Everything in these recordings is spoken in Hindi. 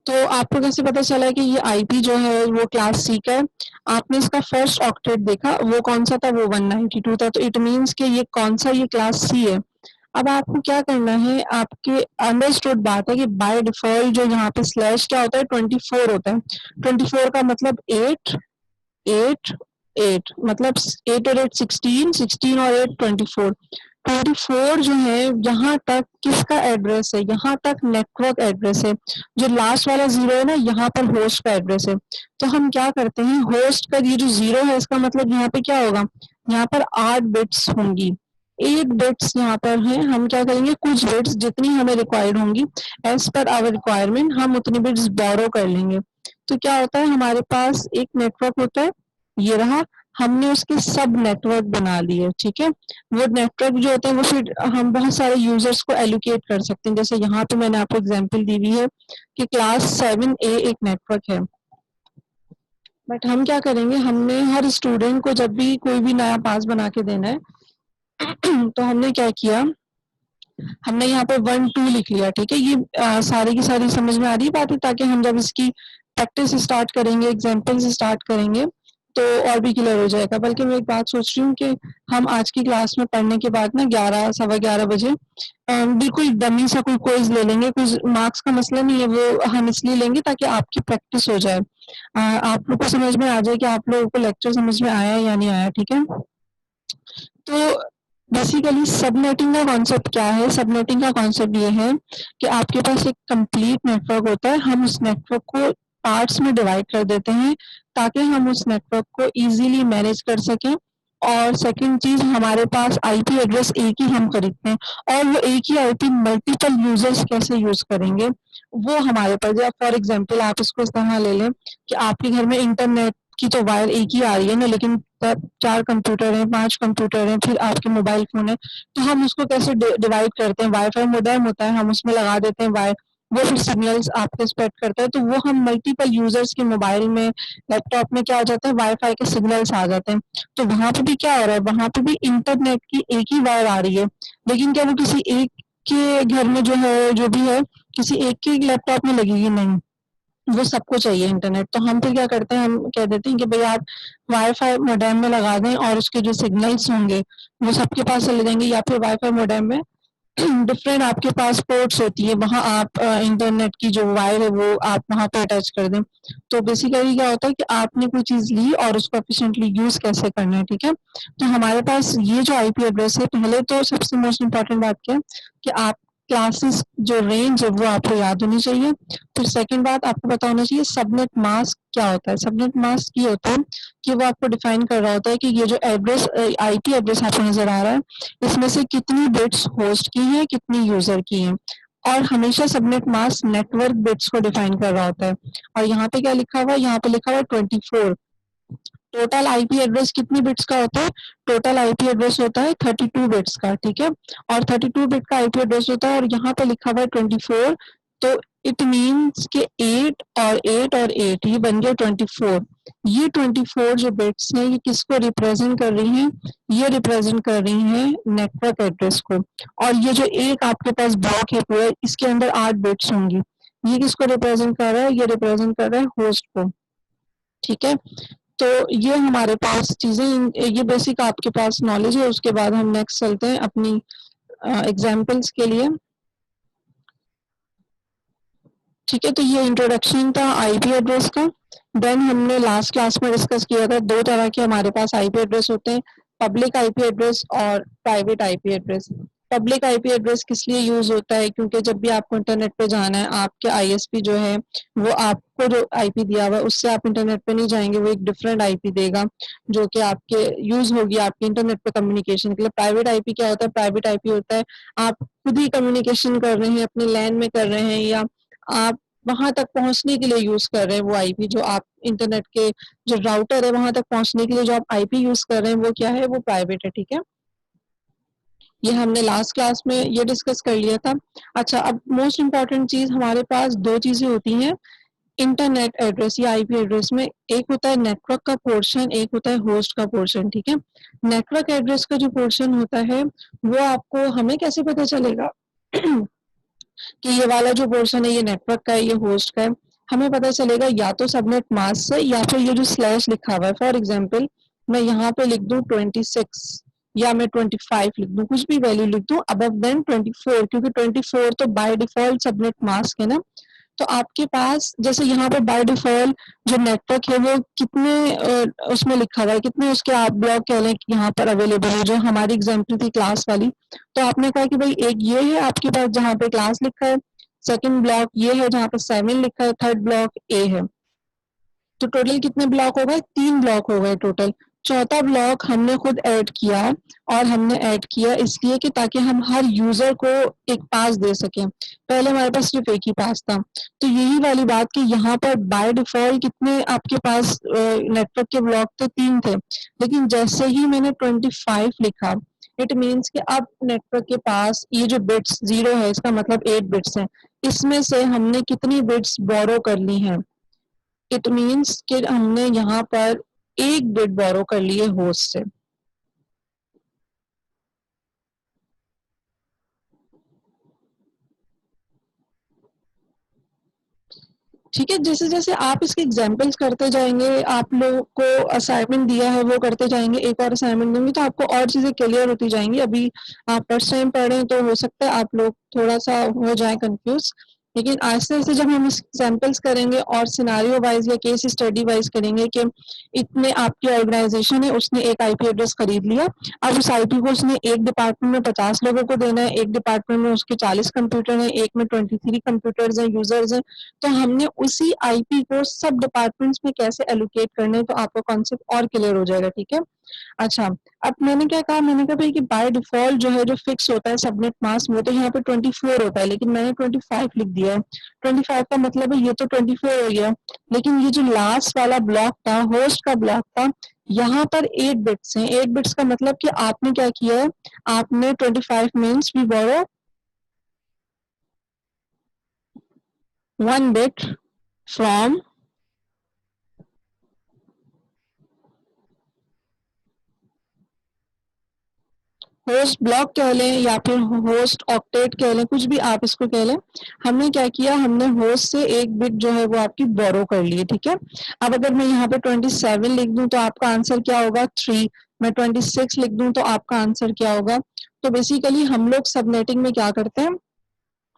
तो आपको कैसे पता चला कि ये आईपी जो है वो क्लास सी का है? आपने इसका फर्स्ट ऑक्टेट देखा, वो कौन सा था? वो 192 था, तो इट मीन्स कि ये कौन सा, ये क्लास सी है। अब आपको क्या करना है, आपके अंडरस्टूड बात है कि बाय डिफॉल्ट जो यहाँ पे स्लैश क्या होता है, 24 होता है। 24 का मतलब 8 8 8, मतलब 8 और 8 16, 16 और 8 24। 24 जो है यहाँ तक किसका एड्रेस है? यहाँ तक नेटवर्क एड्रेस है। जो लास्ट वाला जीरो है ना, यहाँ पर होस्ट का एड्रेस है। तो हम क्या करते हैं, होस्ट का ये जो जीरो है इसका मतलब यहाँ पे क्या होगा, यहाँ पर 8 बिट्स होंगी, 8 बिट्स यहाँ पर हैं। हम क्या करेंगे, कुछ बिट्स जितनी हमें रिक्वायर्ड होंगी एज पर आवर रिक्वायरमेंट, हम उतनी बिट्स बोरो कर लेंगे। तो क्या होता है, हमारे पास एक नेटवर्क होता है, ये रहा, हमने उसके सब नेटवर्क बना लिए, ठीक है। वो नेटवर्क जो होते हैं वो फिर हम बहुत सारे यूजर्स को एलोकेट कर सकते हैं। जैसे यहाँ पे मैंने आपको एग्जांपल दी हुई है कि क्लास 7A एक नेटवर्क है। बट हम क्या करेंगे, हमने हर स्टूडेंट को जब भी कोई भी नया पास बना के देना है तो हमने क्या किया, हमने यहाँ पे 1 2 लिख लिया, ठीक है। ये सारी की सारी समझ में आ रही है बातें, ताकि हम जब इसकी प्रैक्टिस स्टार्ट करेंगे, एग्जाम्पल्स स्टार्ट करेंगे तो और भी क्लियर हो जाएगा। बल्कि मैं एक बात सोच रही हूँ कि हम आज की क्लास में पढ़ने के बाद ना 11 सवा 11 बजे बिल्कुल डमी सा कोई क्विज ले लेंगे। कुछ मार्क्स का मसला नहीं है, वो हम इसलिए लेंगे ताकि आपकी प्रैक्टिस हो जाए, आप लोग को समझ में आ जाए कि आप लोगों को लेक्चर समझ में आया या नहीं आया, ठीक है। तो बेसिकली सबनेटिंग का कॉन्सेप्ट क्या है? सबनेटिंग का कॉन्सेप्ट ये है कि आपके पास एक कंप्लीट नेटवर्क होता है, हम उस नेटवर्क को पार्ट्स में डिवाइड कर देते हैं ताकि हम उस नेटवर्क को इजीली मैनेज कर सकें। और सेकंड चीज, हमारे पास आईपी एड्रेस एक ही हम खरीदते हैं, और वो एक ही आईपी मल्टीपल यूजर्स कैसे यूज करेंगे वो हमारे पास। फॉर एग्जांपल आप इसको इस तरह ले लें कि आपके घर में इंटरनेट की तो वायर एक ही आ रही है ना, लेकिन 4 कंप्यूटर हैं, 5 कंप्यूटर हैं, फिर आपके मोबाइल फोन है, तो हम उसको कैसे डिवाइड करते हैं? वाईफाई मोडेम होता है, हम उसमें लगा देते हैं वायर, वो फिर सिग्नल्स आपके स्प्रेड करता है, तो वो हम मल्टीपल यूजर्स के मोबाइल में, लैपटॉप में क्या हो जाता है, वाईफाई के सिग्नल्स आ जाते हैं। तो वहां पे भी क्या हो रहा है, वहां पे भी इंटरनेट की एक ही वायर आ रही है, लेकिन क्या वो किसी एक के घर में जो है, जो भी है, किसी एक के लैपटॉप में लगेगी? नहीं, वो सबको चाहिए इंटरनेट। तो हम फिर क्या करते हैं, हम कह देते हैं कि भाई आप वाईफाई मोडेम में लगा दें और उसके जो सिग्नल्स होंगे वो सबके पास चले जाएंगे, या फिर वाईफाई मोडेम में डिफरेंट आपके पास पोर्ट्स होती है, वहां आप इंटरनेट की जो वायर है वो आप वहां पे अटैच कर दें। तो बेसिकली क्या होता है कि आपने कोई चीज ली और उसको एफिशिएंटली यूज कैसे करना है, ठीक है। तो हमारे पास ये जो आईपी एड्रेस है, पहले तो सबसे मोस्ट इम्पोर्टेंट बात क्या है कि आप क्लासेस जो रेंज है वो आपको याद होनी चाहिए। फिर सेकंड बात, आपको पता होना चाहिए सबनेट मास्क क्या होता है। सबनेट मास्क ये होता है कि वो आपको डिफाइन कर रहा होता है कि ये जो एड्रेस, आईपी एड्रेस आपको नजर आ रहा है, इसमें से कितनी बिट्स होस्ट की हैं, कितनी यूजर की हैं। और हमेशा सबनेट मास्क नेटवर्क बिट्स को डिफाइन कर रहा होता है। और यहाँ पे क्या लिखा हुआ है, यहाँ पे लिखा हुआ है 24। टोटल आईपी एड्रेस कितनी बिट्स का होता है? टोटल आईपी एड्रेस होता है 32 बिट्स का, ठीक है। और 32 बिट का आईपी एड्रेस होता है, और यहाँ पे लिखा हुआ है 24, तो इट मीन्स कि 8 और 8 और 8 ये बन गया 24। ये 24 जो बिट्स हैं ये किसको रिप्रेजेंट कर रही हैं? ये रिप्रेजेंट कर रही हैं नेटवर्क एड्रेस को। और ये जो एक आपके पास ब्लॉक है पूरा, इसके अंदर 8 बिट्स होंगी, ये किसको रिप्रेजेंट कर रहा है? ये रिप्रेजेंट कर रहा है होस्ट को, ठीक है। तो ये हमारे पास चीजें, ये बेसिक आपके पास नॉलेज है। उसके बाद हम नेक्स्ट चलते हैं अपनी एग्जाम्पल्स के लिए, ठीक है। तो ये इंट्रोडक्शन था आईपी एड्रेस का। देन हमने लास्ट क्लास में डिस्कस किया था, दो तरह के हमारे पास आईपी एड्रेस होते हैं, पब्लिक आईपी एड्रेस और private IP address. Public IP address किस लिए यूज होता है? क्योंकि जब भी आपको इंटरनेट पे जाना है, आपके आईएसपी जो है वो आपको जो आईपी दिया हुआ है उससे आप इंटरनेट पे नहीं जाएंगे, वो एक डिफरेंट आईपी देगा जो कि आपके यूज होगी आपके इंटरनेट पे कम्युनिकेशन के लिए। प्राइवेट आईपी क्या होता है? प्राइवेट आईपी होता है आप खुद ही कम्युनिकेशन कर रहे हैं, अपने लैन में कर रहे हैं, या आप वहां तक पहुंचने के लिए यूज कर रहे हैं वो आईपी, जो आप इंटरनेट के जो राउटर है वहां तक पहुंचने के लिए जो आप आईपी यूज कर रहे हैं वो क्या है? वो प्राइवेट है, ठीक है। ये हमने लास्ट क्लास में ये डिस्कस कर लिया था। अच्छा, अब मोस्ट इम्पॉर्टेंट चीज, हमारे पास दो चीजें होती हैं इंटरनेट एड्रेस या आईपी एड्रेस में। एक होता है नेटवर्क का पोर्शन, एक होता है होस्ट का पोर्शन, ठीक है। नेटवर्क एड्रेस का जो पोर्शन होता है वो आपको, हमें कैसे पता चलेगा कि ये वाला जो पोर्शन है ये नेटवर्क का है, ये होस्ट का है? हमें पता चलेगा या तो सबनेट मास्क से या फिर ये जो स्लैश लिखा हुआ है। फॉर एग्जाम्पल मैं यहाँ पे लिख दूं 26 या मैं 25 लिख दूं, कुछ भी वैल्यू लिख दूं अबव देन 24, क्योंकि 24 तो बाय डिफॉल्ट सबनेट मास्क है ना। तो आपके पास जैसे यहाँ पे बाय डिफॉल्ट जो नेटवर्क है वो कितने उसमें लिखा हुआ है, कितने उसके आप ब्लॉक कह लें कि यहाँ पर अवेलेबल है, जो हमारी एग्जाम्पल थी क्लास वाली। तो आपने कहा कि भाई एक ये है आपके पास जहाँ पे क्लास लिखा है, सेकंड ब्लॉक ये है जहाँ पे 7 लिखा है, थर्ड ब्लॉक ए है। तो टोटल कितने ब्लॉक हो गए, 3 ब्लॉक हो गए टोटल। चौथा ब्लॉक हमने खुद ऐड किया, और हमने ऐड किया इसलिए कि ताकि हम हर यूजर को एक पास दे सकें। पहले हमारे पास सिर्फ एक ही पास था। तो यही वाली बात कि यहाँ पर बाय डिफॉल्ट कितने आपके पास नेटवर्क के ब्लॉक थे, 3 थे। लेकिन जैसे ही मैंने 25 लिखा, इट मीन्स कि अब नेटवर्क के पास ये जो बिट्स 0 है इसका मतलब 8 बिट्स है। इसमें से हमने कितनी बिट्स बोरो कर ली हैं, इट मीन्स कि हमने यहाँ पर एक बिट बोरो कर लिए होस्ट से। ठीक है, जैसे जैसे आप इसके एग्जाम्पल्स करते जाएंगे, आप लोगों को असाइनमेंट दिया है वो करते जाएंगे, एक और असाइनमेंट दूंगी तो आपको और चीजें क्लियर होती जाएंगी। अभी आप फर्स्ट टाइम पढ़ रहे हैं तो हो सकता है आप लोग थोड़ा सा हो जाए कंफ्यूज, लेकिन आस्ते आस्ते जब हम एग्जाम्पल्स करेंगे और सिनारियो वाइज या केस स्टडी वाइज करेंगे कि इतने आपकी ऑर्गेनाइजेशन है, उसने एक आईपी एड्रेस खरीद लिया, अब उस आईपी को उसने एक डिपार्टमेंट में 50 लोगों को देना है, एक डिपार्टमेंट में उसके 40 कंप्यूटर हैं, एक में 23 कंप्यूटर्स हैं, यूजर्स हैं। तो हमने उसी आईपी को सब डिपार्टमेंट्स में कैसे एलोकेट करने, तो आपका कॉन्सेप्ट और क्लियर हो जाएगा। ठीक है, अच्छा, अब मैंने क्या कहा, मैंने कहा भाई कि बाय डिफॉल्ट जो है जो फिक्स होता है सबनेट मास्क वो तो यहाँ पे 24 होता है, लेकिन मैंने 25 लिख दिया है। 25 का मतलब है ये तो 24 हो गया, लेकिन ये जो लास्ट वाला ब्लॉक था, होस्ट का ब्लॉक था, यहाँ पर 8 बिट्स हैं। 8 बिट्स का मतलब कि आपने क्या किया है, आपने 25 means we borrow 1 bit from host block कह लें या फिर होस्ट ऑक्टेट कह लें, कुछ भी आप इसको कह लें। हमने क्या किया, हमने होस्ट से एक बिट जो है वो आपकी बोरो कर लिए। ठीक है, अब अगर मैं यहाँ पे 27 लिख दूं तो आपका आंसर क्या होगा, 3। मैं 26 लिख दूं तो आपका आंसर क्या होगा। तो बेसिकली हम लोग सबनेटिंग में क्या करते हैं,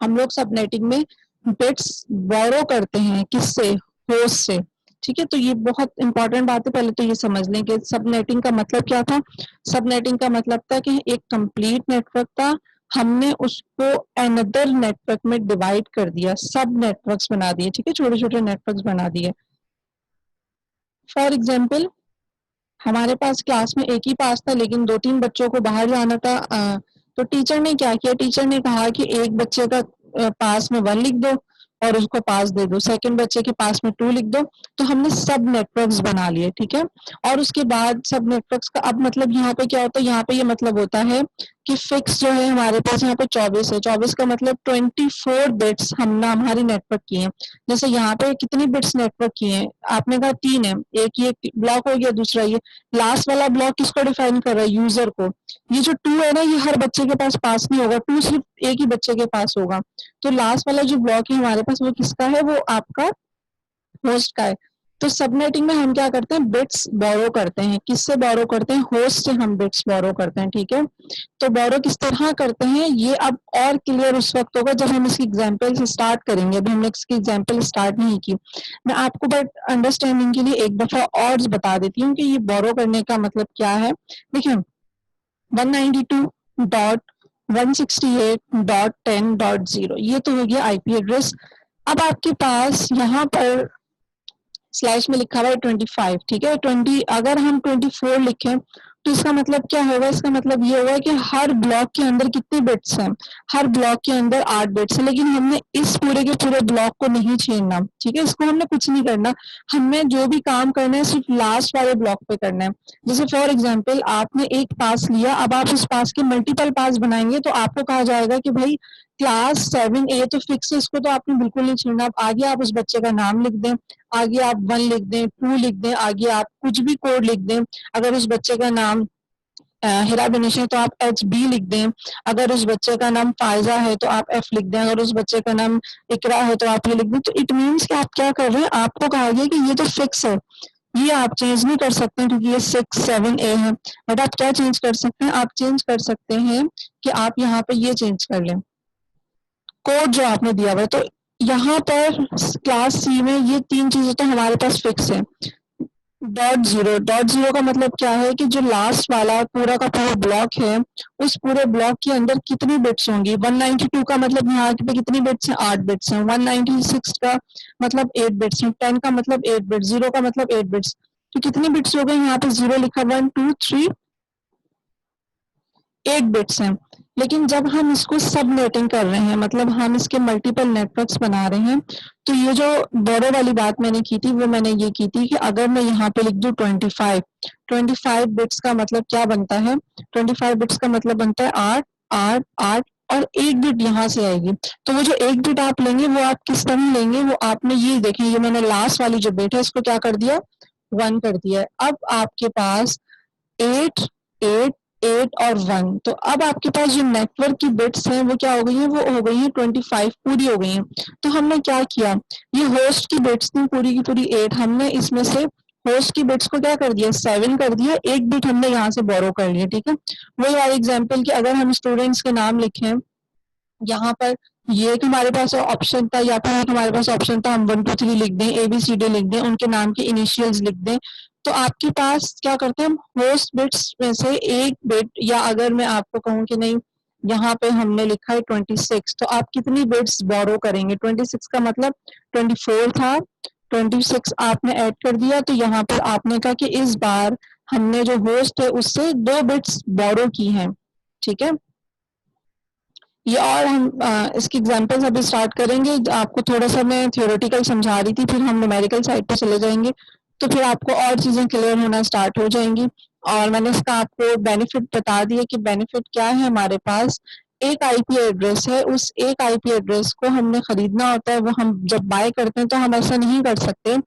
हम लोग सबनेटिंग में बिट्स बोरो करते हैं, किससे, होस्ट से। ठीक है, तो ये बहुत इंपॉर्टेंट बात है, पहले तो ये समझ लें कि सबनेटिंग का मतलब क्या था। सबनेटिंग का मतलब था कि एक कंप्लीट नेटवर्क था, हमने उसको अनदर नेटवर्क में डिवाइड कर दिया, सब नेटवर्क्स बना दिए। ठीक है, छोटे छोटे नेटवर्क्स बना दिए। फॉर एग्जाम्पल हमारे पास क्लास में एक ही पास था, लेकिन 2-3 बच्चों को बाहर जाना था। तो टीचर ने क्या किया, टीचर ने कहा कि एक बच्चे का पास में 1 लिख दो और उसको पास दे दो, सेकंड बच्चे के पास में 2 लिख दो। तो हमने सब नेटवर्क्स बना लिए। ठीक है, और उसके बाद सब नेटवर्क्स का अब मतलब यहाँ पे क्या होता है, यहाँ पे ये मतलब होता है कि फिक्स जो है हमारे पास यहाँ पे 24 है। 24 का मतलब 24 बिट्स हम ना हमारी नेटवर्क की हैं। जैसे यहाँ पे कितनी बिट्स नेटवर्क की हैं, आपने कहा 3 है, एक ये ब्लॉक हो गया, दूसरा ये लास्ट वाला ब्लॉक किसको डिफाइन कर रहा है, यूजर को। ये जो 2 है ना, ये हर बच्चे के पास नहीं होगा, 2 सिर्फ एक ही बच्चे के पास होगा। तो लास्ट वाला जो ब्लॉक है हमारे पास वो किसका है, वो आपका होस्ट का है। तो सबनेटिंग में हम क्या करते हैं, बिट्स बोरो करते हैं, किससे बोरो करते हैं, होस्ट से हम बिट्स बोरो करते हैं। ठीक है, तो बोरो किस तरह करते हैं ये अब और क्लियर उस वक्त होगा जब हम इसकी एग्जांपल से स्टार्ट करेंगे। अभी हमने इसकी एग्जांपल स्टार्ट नहीं की। मैं आपको बट अंडरस्टैंडिंग के लिए एक दफा और बता देती हूँ कि ये बोरो करने का मतलब क्या है। देखिए 192.168.10.0 ये तो हो गया आईपी एड्रेस। अब आपके पास यहाँ पर स्लैश में लिखा हुआ है 25। ठीक है, 20 अगर हम 24 लिखें तो इसका मतलब क्या होगा, इसका मतलब ये होगा कि हर ब्लॉक के अंदर कितने बिट्स हैं, हर ब्लॉक के अंदर 8 बिट्स है। लेकिन हमने इस पूरे के पूरे ब्लॉक को नहीं छेड़ना। ठीक है, इसको हमने कुछ नहीं करना, हमें जो भी काम करना है सिर्फ लास्ट वाले ब्लॉक पे करना है। जैसे फॉर एग्जाम्पल आपने एक पास लिया, अब आप उस पास के मल्टीपल पास बनाएंगे तो आपको कहा जाएगा कि भाई क्लास 7A तो फिक्स है, इसको तो आपने बिल्कुल नहीं छेड़ना। अब आगे आप उस बच्चे का नाम लिख दें, आगे आप 1 लिख दें, 2 लिख दें, आगे आप कुछ भी कोड लिख दें। अगर उस बच्चे का नाम हिरा बिनिश है तो आप HB लिख दें, अगर उस बच्चे का नाम फायजा है तो आप F लिख दें, अगर उस बच्चे का नाम इकरा है तो आप ये लिख दें। तो इट मीन्स कि आप क्या कर रहे हैं, आपको कहा गया कि ये तो फिक्स है, ये आप चेंज नहीं कर सकते क्योंकि ये 6, 7 A है। बट आप क्या चेंज कर सकते हैं, आप चेंज कर सकते हैं कि आप यहाँ पे ये चेंज कर लें, कोड जो आपने दिया हुआ है। तो यहाँ पर क्लास सी में ये 3 चीजें तो हमारे पास फिक्स है। डॉट जीरो का मतलब क्या है कि जो लास्ट वाला पूरा का पूरा ब्लॉक है, उस पूरे ब्लॉक के अंदर कितनी बिट्स होंगी। 192 का मतलब यहाँ पे कितनी बिट्स हैं, 8 बिट्स हैं। 196 का मतलब 8 बिट्स हैं। 10 का मतलब 8 बिट्स, 0 का मतलब 8 बिट्स। तो कितनी बिट्स हो गई, यहाँ पे 0 लिखा, 1 2 3 8 बिट्स हैं। लेकिन जब हम इसको सब नेटिंग कर रहे हैं, मतलब हम इसके मल्टीपल नेटवर्क्स बना रहे हैं, तो ये जो बोरो वाली बात मैंने की थी वो मैंने ये की थी कि अगर मैं यहाँ पे लिख दूं 25 बिट्स का मतलब क्या बनता है, 25 बिट्स का मतलब बनता है 8 8 8 और 1 बिट यहाँ से आएगी। तो वो जो 1 बिट आप लेंगे वो आप किस तरह लेंगे, वो आपने ये देखें, ये मैंने लास्ट वाली जो बिट है इसको क्या कर दिया, 1 कर दिया है। अब आपके पास 8 8 8 और 1, तो अब आपके पास जो नेटवर्क की बिट्स हैं वो क्या हो गई हैं, वो हो गई हैं 25 पूरी हो गई हैं। तो हमने क्या किया, ये होस्ट की बिट्स थी पूरी की पूरी 8, हमने इसमें से होस्ट की बिट्स को क्या कर दिया, 7 कर दिया, 1 बिट हमने यहाँ से बोरो कर लिया। ठीक है, वही वाला एग्जाम्पल कि अगर हम स्टूडेंट्स के नाम लिखें यहाँ पर, ये एक हमारे पास ऑप्शन था, या फिर एक हमारे पास ऑप्शन था हम 1 2 3 लिख दें, ABCD लिख दें, उनके नाम के इनिशियल्स लिख दें। तो आपके पास क्या करते हैं, हम होस्ट बिट्स में से एक बिट, या अगर मैं आपको कहूँ कि नहीं यहाँ पे हमने लिखा है 26, तो आप कितनी बिट्स बोरो करेंगे, 26 का मतलब 24 था, 26 आपने ऐड कर दिया, तो यहाँ पर आपने कहा कि इस बार हमने जो होस्ट है उससे 2 बिट्स बोरो की हैं। ठीक है, ये और हम इसकी एग्जांपल्स अभी स्टार्ट करेंगे। आपको थोड़ा सा मैं थियोरेटिकल समझा रही थी, फिर हम न्यूमेरिकल साइड पे चले जाएंगे, तो फिर आपको और चीजें क्लियर होना स्टार्ट हो जाएंगी। और मैंने इसका आपको बेनिफिट बता दिया कि बेनिफिट क्या है, हमारे पास एक आईपी एड्रेस है, उस एक आईपी एड्रेस को हमने खरीदना होता है। वो हम जब बाय करते हैं तो हम ऐसा नहीं कर सकते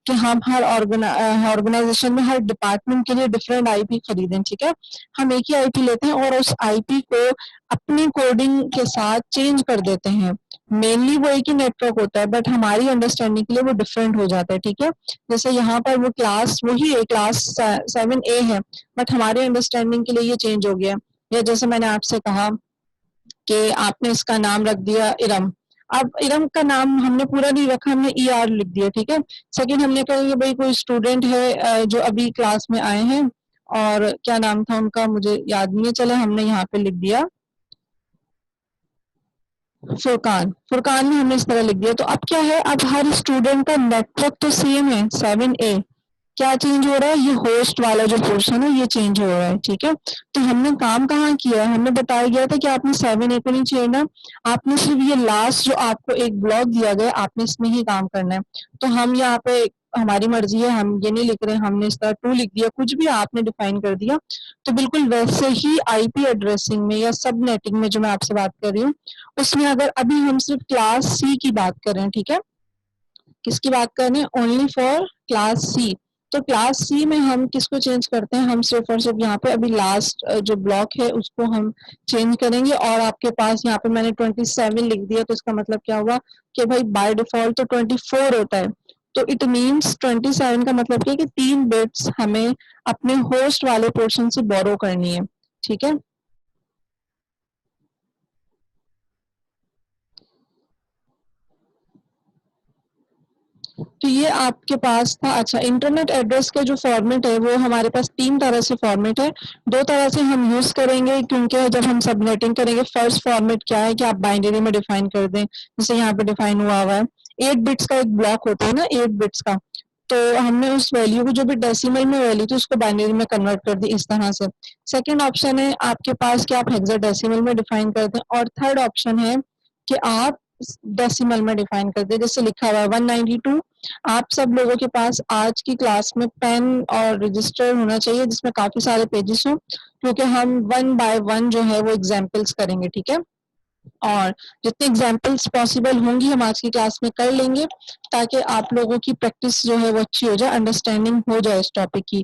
कि हम हर ऑर्गेनाइजेशन में हर डिपार्टमेंट के लिए डिफरेंट आईपी खरीदें। ठीक है, हम एक ही आईपी लेते हैं और उस आईपी को अपनी कोडिंग के साथ चेंज कर देते हैं। मेनली वो एक ही नेटवर्क होता है, बट हमारी अंडरस्टैंडिंग के लिए वो डिफरेंट हो जाता है। ठीक है, जैसे यहाँ पर वो क्लास वही है, क्लास 7A है, बट हमारे अंडरस्टैंडिंग के लिए ये चेंज हो गया। या जैसे मैंने आपसे कहा कि आपने इसका नाम रख दिया इरम, अब इरम का नाम हमने पूरा नहीं रखा, हमने ER लिख दिया। ठीक है, सेकंड हमने कहा कि भाई कोई स्टूडेंट है जो अभी क्लास में आए हैं, और क्या नाम था उनका मुझे याद नहीं है, चले हमने यहाँ पे लिख दिया फुरकान, फुरकान में हमने इस तरह लिख दिया। तो अब क्या है, अब हर स्टूडेंट का नेटवर्क तो सेम है 7A, क्या चेंज हो रहा है, ये होस्ट वाला जो पोर्शन है ये चेंज हो रहा है। ठीक है, तो हमने काम कहाँ किया है, हमने बताया गया था कि आपने 7A को नहीं छेड़ना, आपने सिर्फ ये लास्ट जो आपको एक ब्लॉक दिया गया आपने इसमें ही काम करना है। तो हम यहाँ पे हमारी मर्जी है, हम ये नहीं लिख रहे, हमने इस तरह 2 लिख दिया, कुछ भी आपने डिफाइन कर दिया। तो बिल्कुल वैसे ही आईपी एड्रेसिंग में या सब नेटिंग में जो मैं आपसे बात कर रही हूँ, उसमें अगर अभी हम सिर्फ क्लास सी की बात कर रहे हैं, ठीक है, किसकी बात कर रहे हैं, ओनली फॉर क्लास सी। तो क्लास सी में हम किसको चेंज करते हैं, हम सिर्फ और सिर्फ यहाँ पे अभी लास्ट जो ब्लॉक है उसको हम चेंज करेंगे। और आपके पास यहाँ पे मैंने 27 लिख दिया, तो इसका मतलब क्या हुआ कि भाई बाय डिफॉल्ट तो 24 होता है, तो इट मीन्स 27 का मतलब क्या है कि 3 बिट्स हमें अपने होस्ट वाले पोर्शन से बोरो करनी है। ठीक है, तो ये आपके पास था। अच्छा, इंटरनेट एड्रेस का जो फॉर्मेट है वो हमारे पास 3 तरह से फॉर्मेट है, 2 तरह से हम यूज करेंगे, क्योंकि जब हम सबनेटिंग करेंगे फर्स्ट फॉर्मेट क्या है कि आप बाइनरी में डिफाइन कर दें, जैसे यहाँ पे डिफाइन हुआ है 8 बिट्स का एक ब्लॉक होता है ना, 8 बिट्स का, तो हमने उस वैल्यू को जो भी डेसिमल में वैल्यू थी उसको बाइनरी में कन्वर्ट कर दी इस तरह से। सेकेंड ऑप्शन है आपके पास कि आप हेक्साडेसिमल में डिफाइन कर दें, और थर्ड ऑप्शन है कि आप डेसिमल में डिफाइन कर दें, जैसे लिखा हुआ है 192। आप सब लोगों के पास आज की क्लास में पेन और रजिस्टर होना चाहिए जिसमें काफी सारे पेजेस हों, क्योंकि हम 1 बाय 1 जो है वो एग्जाम्पल्स करेंगे। ठीक है, और जितने एग्जाम्पल्स पॉसिबल होंगी हम आज की क्लास में कर लेंगे, ताकि आप लोगों की प्रैक्टिस जो है वो अच्छी हो जाए, अंडरस्टैंडिंग हो जाए इस टॉपिक की।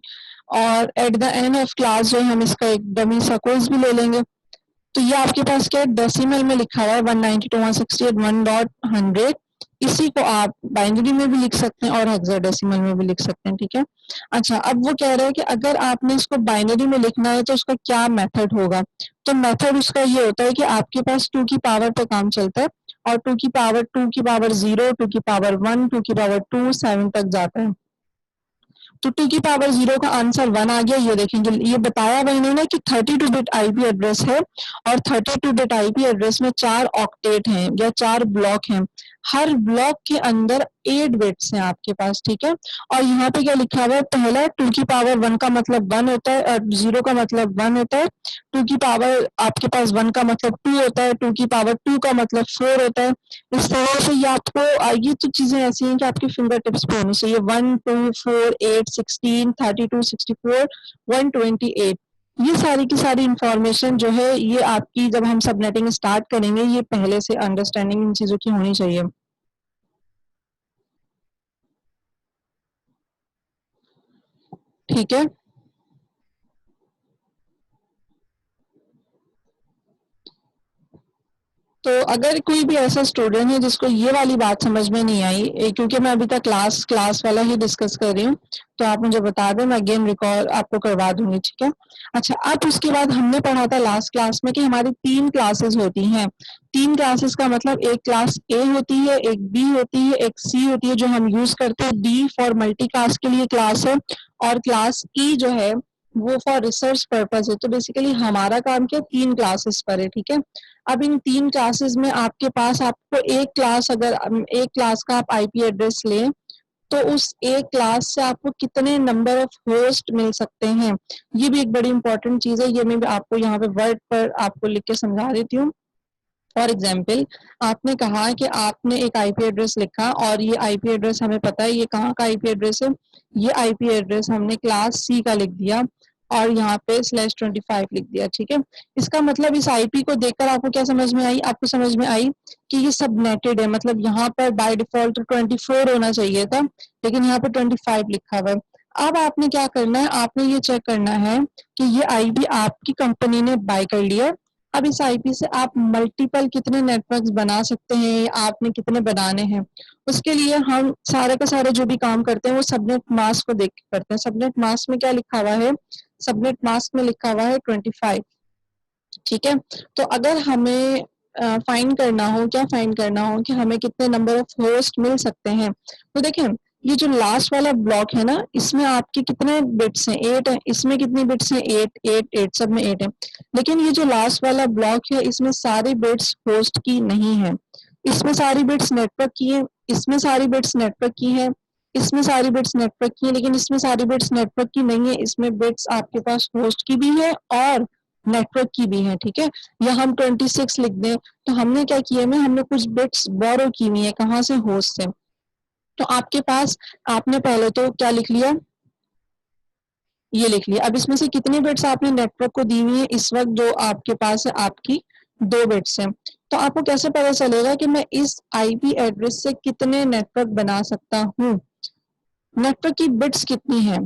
और at the end of class जो है हम इसका एक डमी सा कोर्स भी ले लेंगे। तो ये आपके पास क्या है, डेसिमल में लिखा हुआ है 192.168 1.100। इसी को आप बाइनरी में भी लिख सकते हैं और हेक्साडेसिमल में भी लिख सकते हैं, ठीक है। अच्छा, अब वो कह रहे हैं कि अगर आपने इसको बाइनरी में लिखना है तो उसका क्या मेथड होगा। तो मेथड उसका ये होता है कि आपके पास 2 की पावर पे काम चलता है और 2 की पावर 2 की पावर 0, 2 की पावर 1, 2 की पावर 2, 7 तक जाता है। तो 2 की पावर 0 का आंसर 1 आ गया। ये देखेंगे, ये बताया हुआ इन्होंने कि 32 बिट आईपी एड्रेस है और 32 बिट आईपी एड्रेस में 4 ऑक्टेट हैं या 4 ब्लॉक हैं। हर ब्लॉक के अंदर 8 बिट्स हैं आपके पास, ठीक है। और यहाँ पे क्या लिखा हुआ है, पहला 2 की पावर 1 का मतलब 1 होता है और 0 का मतलब 1 होता है। 2 की पावर आपके पास 1 का मतलब 2 होता है, 2 की पावर 2 का मतलब 4 होता है। इस तरह से ये आपको ये तो चीजें ऐसी हैं कि आपके फिंगर टिप्स पे होनी चाहिए। 1, 2, 4, 8, 16, 32, 64, 128। ये सारी की सारी इंफॉर्मेशन जो है ये आपकी जब हम सबनेटिंग स्टार्ट करेंगे ये पहले से अंडरस्टैंडिंग इन चीजों की होनी चाहिए, ठीक है। तो अगर कोई भी ऐसा स्टूडेंट है जिसको ये वाली बात समझ में नहीं आई, क्योंकि मैं अभी तक क्लास वाला ही डिस्कस कर रही हूँ, तो आप मुझे बता दें, मैं अगेन रिकॉल आपको करवा दूंगी, ठीक है। अच्छा, अब उसके बाद हमने पढ़ा था लास्ट क्लास में कि हमारी 3 क्लासेस होती हैं। 3 क्लासेस का मतलब एक क्लास ए होती है, एक बी होती है, एक सी होती है जो हम यूज करते हैं। डी फॉर मल्टीकास्ट के लिए क्लास है और क्लास ई जो है वो फॉर रिसर्च पर्पज है। तो बेसिकली हमारा काम क्या 3 क्लासेस पर है, ठीक है। अब इन 3 क्लासेस में आपके पास आपको एक क्लास अगर एक क्लास का आप आईपी एड्रेस लें तो उस एक क्लास से आपको कितने नंबर ऑफ होस्ट मिल सकते हैं, ये भी एक बड़ी इंपॉर्टेंट चीज है। ये मैं भी आपको यहाँ पे वर्ड पर आपको लिख के समझा देती हूँ। फॉर एग्जाम्पल, आपने कहा कि आपने एक आईपी एड्रेस लिखा और ये आईपी एड्रेस हमें पता है ये कहाँ का आईपी एड्रेस है। ये आईपी एड्रेस हमने क्लास सी का लिख दिया और यहाँ पे /25 लिख दिया, ठीक है। इसका मतलब इस आईपी को देखकर आपको क्या समझ में आई, आपको समझ में आई कि ये सबनेटेड है। मतलब यहाँ पर बाय डिफॉल्ट तो 24 होना चाहिए था लेकिन यहाँ पे 25 लिखा हुआ है। अब आपने क्या करना है, आपने ये चेक करना है कि ये आईपी आपकी कंपनी ने बाय कर लिया। अब इस आईपी से आप मल्टीपल कितने नेटवर्क्स बना सकते हैं, आपने कितने बनाने हैं, उसके लिए हम सारे का सारे जो भी काम करते हैं वो सबनेट मास्क को देख के करते हैं। सबनेट मास्क में क्या लिखा हुआ है, सबनेट मास्क में लिखा हुआ है 25, ठीक है। तो अगर हमें फाइंड करना हो, क्या फाइंड करना हो कि हमें कितने नंबर ऑफ होस्ट मिल सकते हैं, तो देखें ये जो लास्ट वाला ब्लॉक है ना इसमें आपके कितने बिट्स हैं, 8 है। इसमें कितनी बिट्स हैं, 8 8 8, सब में 8 है। लेकिन ये जो लास्ट वाला ब्लॉक है इसमें सारी बिट्स होस्ट की नहीं है, इसमें सारी बिट्स नेटवर्क की है, इसमें सारी बिट्स नेटवर्क की है, इसमें सारी बिट्स नेटवर्क की है, लेकिन इसमें सारी बिट्स नेटवर्क की नहीं है। इसमें बिट्स आपके पास होस्ट की भी है और नेटवर्क की भी है, ठीक है। या हम 26 लिख दें तो हमने क्या किया है, हमने कुछ बिट्स बोरो की हुई है, कहाँ से, होस्ट से। तो आपके पास आपने पहले तो क्या लिख लिया, ये लिख लिया। अब इसमें से कितनी बिट्स आपने नेटवर्क को दी हुई है, इस वक्त जो आपके पास है आपकी 2 बिट्स हैं। तो आपको कैसे पता चलेगा कि मैं इस आईपी एड्रेस से कितने नेटवर्क बना सकता हूँ, नेटवर्क की बिट्स कितनी है।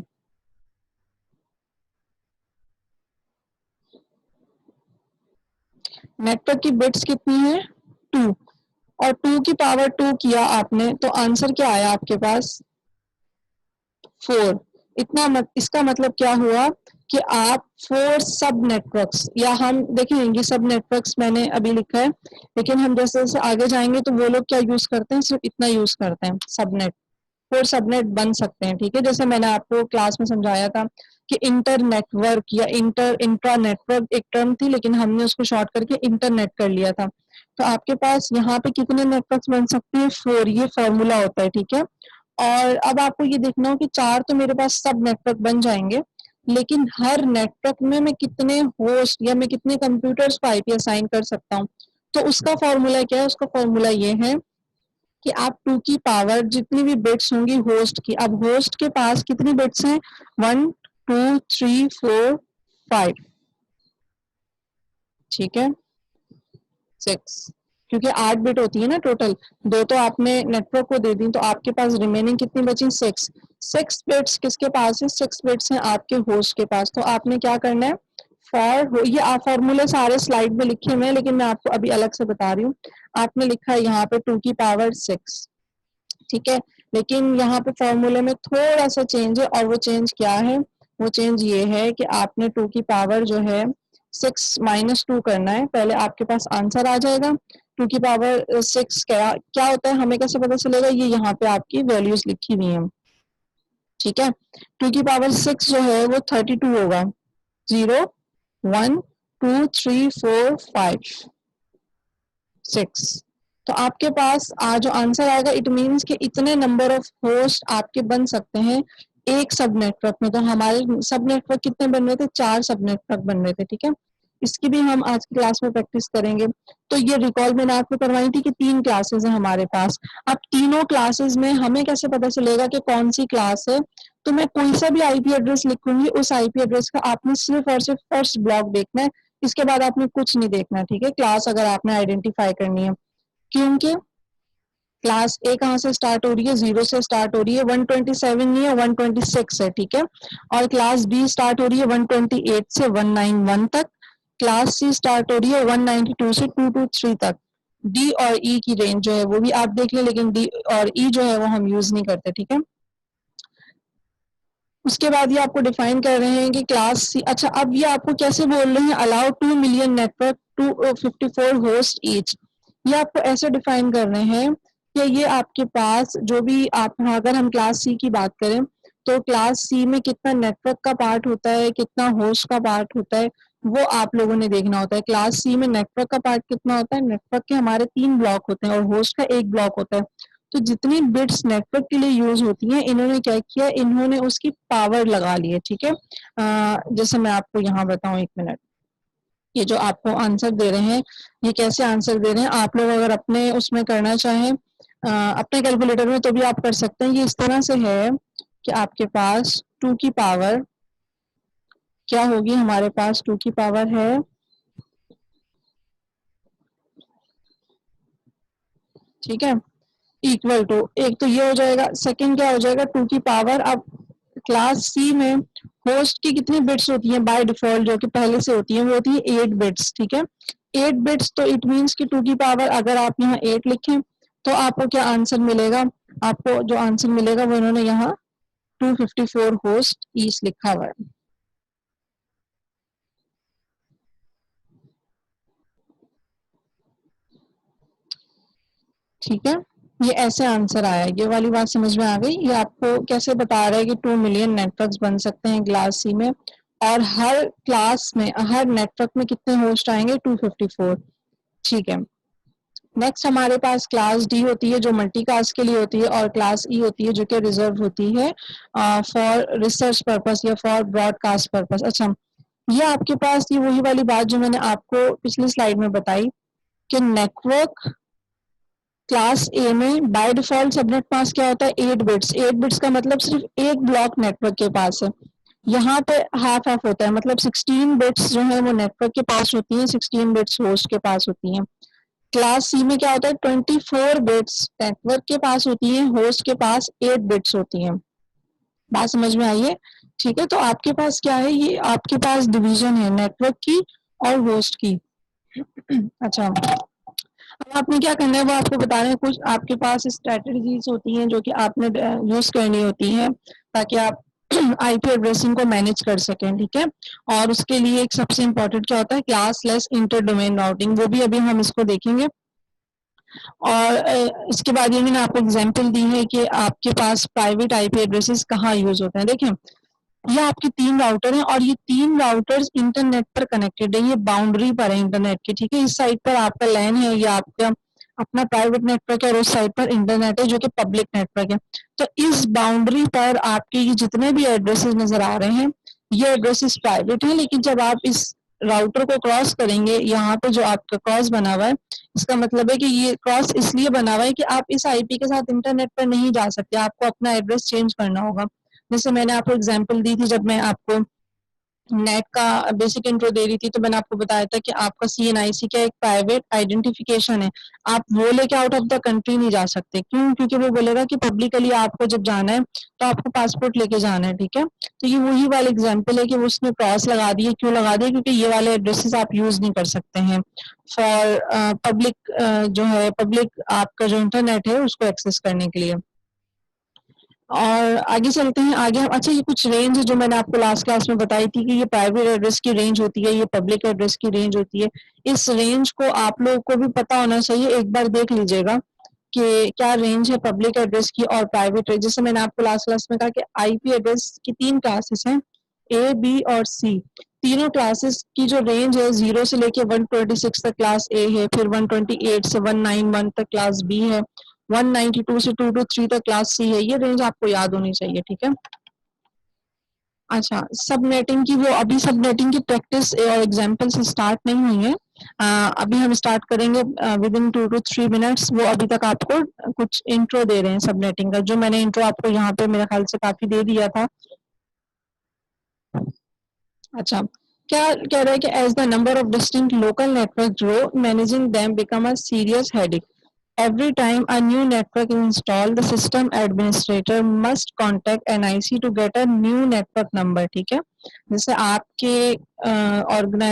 नेटवर्क की बिट्स कितनी है, 2, और 2 की पावर 2 किया आपने तो आंसर क्या आया आपके पास, 4। इसका मतलब क्या हुआ कि आप 4 सब नेटवर्क्स, या हम देखेंगे सब नेटवर्क्स मैंने अभी लिखा है लेकिन हम जैसे जैसे आगे जाएंगे तो वो लोग क्या यूज करते हैं, सिर्फ इतना यूज करते हैं, सबनेट। 4 सबनेट बन सकते हैं, ठीक है। जैसे मैंने आपको क्लास में समझाया था कि इंटर नेटवर्क या इंट्रा नेटवर्क एक टर्म थी लेकिन हमने उसको शॉर्ट करके इंटरनेट कर लिया था। तो आपके पास यहाँ पे कितने नेटवर्क्स बन सकते हैं, 4, ये फॉर्मूला होता है, ठीक है। और अब आपको ये देखना हो कि 4 तो मेरे पास सब नेटवर्क बन जाएंगे लेकिन हर नेटवर्क में मैं कितने होस्ट या मैं कितने कंप्यूटर्स को आईपी असाइन कर सकता हूँ। तो उसका फॉर्मूला क्या है, उसका फॉर्मूला ये है कि आप 2 की पावर जितनी भी बिट्स होंगी होस्ट की, अब होस्ट के पास कितनी बिट्स हैं, 1 2 3 4 5, ठीक है, 6, क्योंकि 8 बिट होती है ना टोटल, 2 तो आपने नेटवर्क को दे दी तो आपके पास रिमेनिंग कितनी बची, 6। 6 बिट्स किसके पास है? 6 बिट्स हैं आपके होस्ट के पास। तो आपने क्या करना है, फॉर, ये आप फॉर्मूले सारे स्लाइड में लिखे हुए हैं लेकिन मैं आपको अभी अलग से बता रही हूँ। आपने लिखा है यहाँ पे 2 की पावर 6, ठीक है, लेकिन यहाँ पे फॉर्मूले में थोड़ा सा चेंज है, और वो चेंज क्या है? वो चेंज ये है कि आपने 2 की पावर जो है 6 माइनस 2 करना है, पहले आपके पास आंसर आ जाएगा। 2 की पावर 6 क्या क्या होता है, हमें कैसे पता चलेगा? ये यहाँ पे आपकी वैल्यूज लिखी हुई हैं, ठीक है। 2 की पावर 6 जो है वो 32 होगा, 0 1 2 3 4 5 6। तो आपके पास जो आंसर आएगा, इट मीन्स कि इतने नंबर ऑफ होस्ट आपके बन सकते हैं एक सब नेटवर्क में। तो हमारे सब नेटवर्क कितने बन रहे थे? 4 सब नेटवर्क बन रहे थे, ठीक है। इसकी भी हम आज की क्लास में प्रैक्टिस करेंगे। तो ये रिकॉल मैंने आपको करवाई थी कि 3 क्लासेस हैं हमारे पास। अब तीनों क्लासेस में हमें कैसे पता चलेगा कि कौन सी क्लास है? तो मैं कोई सा भी आईपी एड्रेस लिखूंगी, उस आईपी एड्रेस का आपने सिर्फ और सिर्फ फर्स्ट ब्लॉक देखना है, इसके बाद आपने कुछ नहीं देखना, ठीक है, क्लास अगर आपने आइडेंटिफाई करनी है। क्योंकि क्लास ए कहाँ से स्टार्ट हो रही है? 0 से स्टार्ट हो रही है, 127 नहीं है, 126 है, ठीक है। और क्लास बी स्टार्ट हो रही है 128 से 191 तक। क्लास सी स्टार्ट हो रही है 192 से 223 तक। डी और ई की रेंज जो है वो भी आप देख लें, लेकिन डी और ई जो है वो हम यूज नहीं करते, ठीक है। उसके बाद ये आपको डिफाइन कर रहे हैं कि क्लास सी, अच्छा अब ये आपको कैसे बोल रहे हैं? Allow 2 million network to 54 host each. ये आपको ऐसे डिफाइन कर रहे हैं कि ये आपके पास जो भी आप, अगर हम क्लास सी की बात करें तो क्लास सी में कितना नेटवर्क का पार्ट होता है, कितना होस्ट का पार्ट होता है, वो आप लोगों ने देखना होता है। क्लास सी में नेटवर्क का पार्ट कितना होता है? नेटवर्क के हमारे 3 ब्लॉक होते हैं और होस्ट का 1 ब्लॉक होता है। तो जितनी बिट्स नेटवर्क के लिए यूज होती हैं, इन्होंने क्या किया, इन्होंने उसकी पावर लगा ली है, ठीक है। जैसे मैं आपको यहाँ बताऊं, 1 मिनट, ये जो आपको आंसर दे रहे हैं, ये कैसे आंसर दे रहे हैं? आप लोग अगर अपने उसमें करना चाहें अपने कैलकुलेटर में तो भी आप कर सकते हैं। ये इस तरह से है कि आपके पास 2 की पावर क्या होगी? हमारे पास 2 की पावर है, ठीक है, इक्वल टू, एक तो ये हो जाएगा, सेकंड क्या हो जाएगा? 2 की पावर, अब क्लास सी में होस्ट की कितनी बिट्स होती हैं बाय डिफॉल्ट, जो कि पहले से होती हैं, वो होती है 8 बिट्स, ठीक है। 8 बिट्स, तो इट मींस कि 2 की पावर अगर आप यहाँ 8 लिखें तो आपको क्या आंसर मिलेगा? आपको जो आंसर मिलेगा वो इन्होंने यहाँ 254 होस्ट ईच लिखा हुआ है, ठीक है। ये ऐसे आंसर आया, ये वाली बात समझ में आ गई? ये आपको कैसे बता रहा है कि 2 मिलियन नेटवर्क्स बन सकते हैं क्लास सी में, और हर क्लास में, हर नेटवर्क में कितने होस्ट आएंगे? 254, ठीक है। नेक्स्ट हमारे पास क्लास डी होती है जो मल्टीकास्ट के लिए होती है, और क्लास ई होती है जो कि रिजर्व होती है फॉर रिसर्च पर्पस या फॉर ब्रॉडकास्ट पर्पस। अच्छा, ये आपके पास ये वही वाली बात जो मैंने आपको पिछली स्लाइड में बताई कि नेटवर्क क्लास ए में बाय डिफॉल्ट सबनेट पास क्या होता है? 8 बिट्स। 8 बिट्स का मतलब सिर्फ एक ब्लॉक नेटवर्क के पास है। यहाँ पे हाफ हाफ होता है, मतलब 16 बिट्स जो है वो नेटवर्क के पास होती हैं, 16 बिट्स होस्ट के पास होती हैं। क्लास सी में क्या होता है? 24 बिट्स नेटवर्क के पास होती हैं, होस्ट के पास 8 बिट्स होती हैं। बात समझ में आई है? ठीक है, तो आपके पास क्या है? ये आपके पास डिवीजन है नेटवर्क की और होस्ट की। अच्छा, अब आपने क्या करना है वो आपको बता रहे हैं। कुछ आपके पास स्ट्रेटजीज होती हैं जो कि आपने यूज करनी होती है ताकि आप आईपी एड्रेसिंग को मैनेज कर सकें, ठीक है। और उसके लिए एक सबसे इम्पोर्टेंट क्या होता है? Class less inter domain routing, वो भी अभी हम इसको देखेंगे। और इसके बाद ये मैंने आपको एग्जांपल दी है कि आपके पास प्राइवेट आईपी एड्रेसेस कहाँ यूज होते हैं। देखें, ये आपके 3 राउटर हैं और ये 3 राउटर्स इंटरनेट पर कनेक्टेड है, ये बाउंड्री पर है इंटरनेट की, ठीक है। इस साइड पर आपका लैन है, ये आपका अपना प्राइवेट नेटवर्क है, और उस साइड पर इंटरनेट है जो कि पब्लिक नेटवर्क है। तो इस बाउंड्री पर आपके ये जितने भी एड्रेसेस नजर आ रहे हैं, ये एड्रेसेस प्राइवेट हैं, लेकिन जब आप इस राउटर को क्रॉस करेंगे, यहाँ पे जो आपका क्रॉस बना हुआ है, इसका मतलब है कि ये क्रॉस इसलिए बना हुआ है कि आप इस आईपी के साथ इंटरनेट पर नहीं जा सकते, आपको अपना एड्रेस चेंज करना होगा। जैसे मैंने आपको एग्जांपल दी थी जब मैं आपको नेट का बेसिक इंट्रो दे रही थी तो मैंने आपको बताया था कि आपका CNIC का एक प्राइवेट आइडेंटिफिकेशन है, आप वो लेके आउट ऑफ द कंट्री नहीं जा सकते। क्यों? क्योंकि वो बोलेगा कि पब्लिकली आपको जब जाना है तो आपको पासपोर्ट लेके जाना है, ठीक है। तो ये वही वाला एग्जाम्पल है कि वो उसने क्रॉस लगा दी है। क्यों लगा दी? क्योंकि ये वाले एड्रेसेस आप यूज नहीं कर सकते हैं फॉर पब्लिक, जो है पब्लिक आपका जो इंटरनेट है उसको एक्सेस करने के लिए। और आगे चलते हैं। आगे हम, अच्छा, ये कुछ रेंज है जो मैंने आपको लास्ट क्लास में बताई थी कि ये प्राइवेट एड्रेस की रेंज होती है, ये पब्लिक एड्रेस की रेंज होती है। इस रेंज को आप लोगों को भी पता होना चाहिए, एक बार देख लीजिएगा कि क्या रेंज है पब्लिक एड्रेस की और प्राइवेट एड्रेस। जैसे मैंने आपको लास्ट क्लास में कहा कि आईपी एड्रेस की 3 क्लासेस हैं, ए, बी और सी। तीनों क्लासेस की जो रेंज है 0 से लेके 126 तक क्लास ए है, फिर 128 से 191 तक क्लास बी है, 192 से 223 तक क्लास सी है। ये रेंज आपको याद होनी चाहिए, ठीक है। अच्छा, सबनेटिंग की, वो अभी सबनेटिंग की प्रैक्टिस और एग्जांपल से स्टार्ट नहीं हुई है। अभी हम स्टार्ट करेंगे विद इन 2 to 3 मिनट्स। वो अभी तक आपको कुछ इंट्रो दे रहे हैं सबनेटिंग का, जो मैंने इंट्रो आपको यहाँ पे मेरे ख्याल से काफी दे दिया था। अच्छा, क्या कह रहा है कि as the number of distinct local network grow, managing them become a serious headache. Every time a new network is installed, the system administrator must contact NIC to get a new network number, ठीक है। जैसे आपके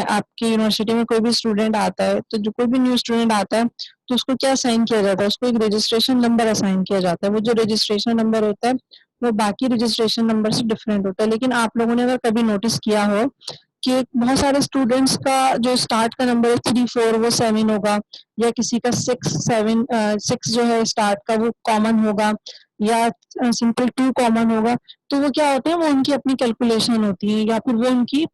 आपकी यूनिवर्सिटी में कोई भी स्टूडेंट आता है, तो जो कोई भी न्यू स्टूडेंट आता है तो उसको क्या असाइन किया जाता है? उसको एक रजिस्ट्रेशन नंबर असाइन किया जाता है। वो जो रजिस्ट्रेशन नंबर होता है वो बाकी रजिस्ट्रेशन नंबर से डिफरेंट होता है। लेकिन आप लोगों ने अगर कभी नोटिस किया हो कि बहुत सारे स्टूडेंट्स का जो स्टार्ट का नंबर है 3 4, वो 7 होगा, या किसी का 6 जो है स्टार्ट का वो कॉमन होगा, या सिंपल 2 कॉमन होगा। तो वो क्या होते हैं, वो उनकी अपनी कैलकुलेशन होती है, या फिर वो उनकी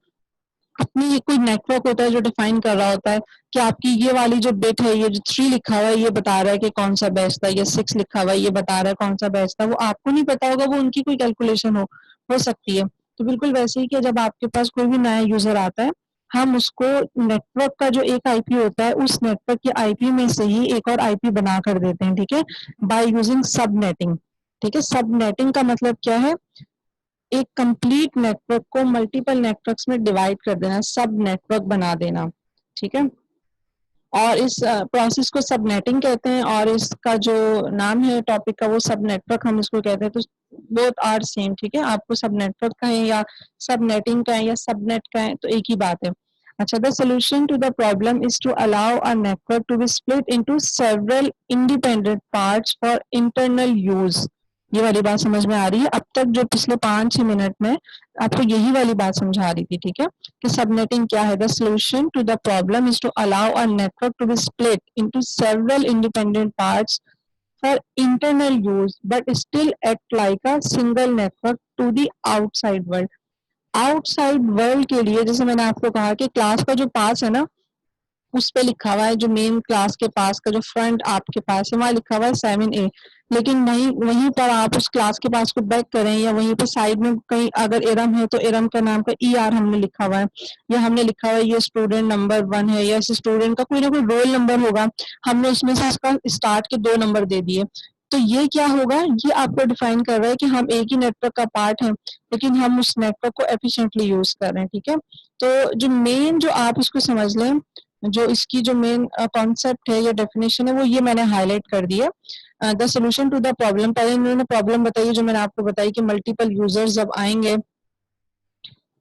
अपनी कोई नेटवर्क होता है जो डिफाइन कर रहा होता है कि आपकी ये वाली जो बिट है, ये जो 3 लिखा हुआ है ये बता रहा है कि कौन सा बैच था, ये 6 लिखा हुआ है ये बता रहा है कौन सा बैच था। वो आपको नहीं पता होगा, वो उनकी कोई कैलकुलेशन हो सकती है। तो बिल्कुल वैसे ही कि जब आपके पास कोई भी नया यूजर आता है, हम उसको नेटवर्क का जो एक आईपी होता है उस नेटवर्क के आईपी में से ही एक और आईपी बना कर देते हैं, ठीक है, बाय यूजिंग सबनेटिंग। ठीक है, सबनेटिंग का मतलब क्या है? एक कंप्लीट नेटवर्क को मल्टीपल नेटवर्क्स में डिवाइड कर देना, सब नेटवर्क बना देना, ठीक है। और इस प्रोसेस को सबनेटिंग कहते हैं, और इसका जो नाम है टॉपिक का वो सब नेटवर्क हम इसको कहते हैं। तो बोथ आर सेम, ठीक है। आपको सब नेटवर्क का है या सबनेटिंग का है या सबनेट का है, तो एक ही बात है। अच्छा, the solution to the problem is to allow a network to be split into several independent parts for internal use. ये वाली बात समझ में आ रही है? अब तक जो पिछले 5-6 मिनट में आपको यही वाली बात समझा रही थी, ठीक है, कि सबनेटिंग क्या है। The solution to the problem is to allow a network to be split into several independent parts for internal use but still act like a single network to the outside world. Outside world के लिए, जैसे मैंने आपको कहा कि क्लास का जो पास है ना, उस पे लिखा हुआ है, जो मेन क्लास के पास का जो फ्रंट आपके पास है वहाँ लिखा हुआ है 7A। लेकिन वहीं वहीं पर आप उस क्लास के पास को बैक करें, या वहीं पे साइड में कहीं अगर इरम है तो इरम का नाम का ER हमने लिखा हुआ है, या हमने लिखा हुआ है ये स्टूडेंट नंबर 1 है, या इस स्टूडेंट का कोई ना कोई रोल नंबर होगा, हमने उसमें से इसका स्टार्ट के 2 नंबर दे दिए। तो ये क्या होगा? ये आपको डिफाइन कर रहा है कि हम एक ही नेटवर्क का पार्ट है, लेकिन हम उस नेटवर्क को एफिशिएंटली यूज कर रहे हैं, ठीक है। तो जो मेन, जो आप इसको समझ लें, जो इसकी जो मेन कॉन्सेप्ट है या डेफिनेशन है, वो ये मैंने हाईलाइट कर दिया। The solution to the problem, पहले इन्होंने प्रॉब्लम बताई जो मैंने आपको बताई कि मल्टीपल यूजर्स जब आएंगे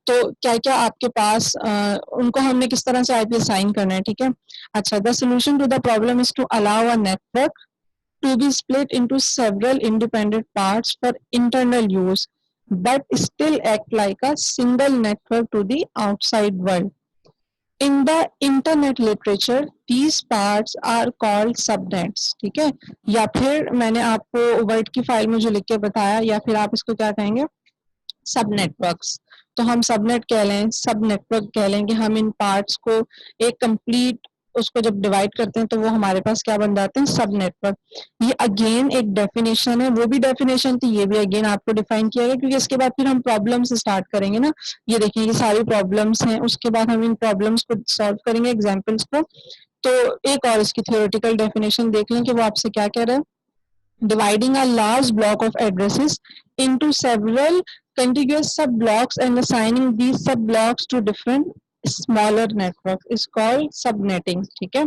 तो क्या क्या आपके पास उनको हमने किस तरह से आईपी असाइन करना है, ठीक है। अच्छा, the solution to the problem is to allow a network to be split into several independent parts for internal use, but still act like a single network to the outside world. In the internet literature, these parts are called subnets, ठीक है। या फिर मैंने आपको वर्ड की फाइल में जो लिख के बताया, या फिर आप इसको क्या कहेंगे, सब नेटवर्क्स। तो हम सबनेट कह लें, सब नेटवर्क कह लें कि हम इन पार्ट्स को एक कंप्लीट, उसको जब डिवाइड करते हैं तो वो हमारे पास क्या बन जाते हैं, सब नेटवर्क। ये अगेन एक डेफिनेशन है, वो भी डेफिनेशन थी, ये भी अगेन आपको डिफाइन किया गया, क्योंकि इसके बाद फिर हम प्रॉब्लम से स्टार्ट करेंगे ना। ये देखिए, ये सारी प्रॉब्लम्स हैं, उसके बाद हम इन प्रॉब्लम्स को सॉल्व करेंगे, एग्जाम्पल्स को। तो एक और इसकी थियोरेटिकल डेफिनेशन देख लें कि वो आपसे क्या कह रहा है। Dividing a large block of addresses into several contiguous sub blocks and assigning these sub blocks to different smaller networks is called subnetting. ठीक है.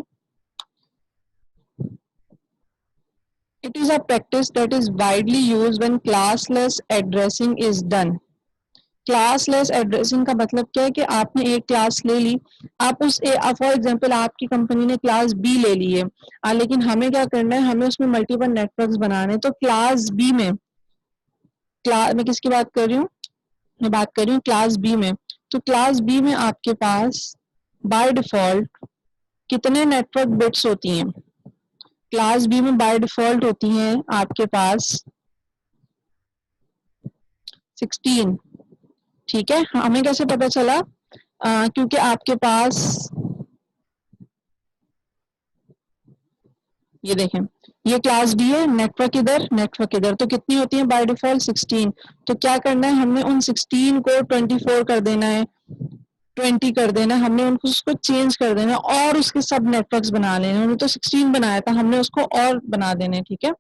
It is a practice that is widely used when classless addressing is done. Classless addressing का मतलब क्या है कि आपने एक क्लास ले ली, आप उस फॉर एग्जांपल आपकी कंपनी ने क्लास बी ले ली है, लेकिन हमें क्या करना है, हमें उसमें मल्टीपल नेटवर्क्स बनाने. तो क्लास बी में मैं किसकी बात कर रही हूँ, मैं बात कर रही हूँ क्लास बी में. तो क्लास बी में आपके पास बाय डिफॉल्ट कितने नेटवर्क बिट्स होती हैं? क्लास बी में बाय डिफॉल्ट होती हैं आपके पास 16. ठीक है. हमें कैसे पता चला? क्योंकि आपके पास ये देखें, ये क्लास डी है, नेटवर्क इधर नेटवर्क इधर, तो कितनी होती है बाय डिफॉल्ट 16. तो क्या करना है, हमने उन 16 को 24 कर देना है, 20 कर देना है, हमने उनको उसको चेंज कर देना है और उसके सब नेटवर्क्स बना लेने. उन्होंने तो 16 बनाया था, हमने उसको और बना देने. ठीक है.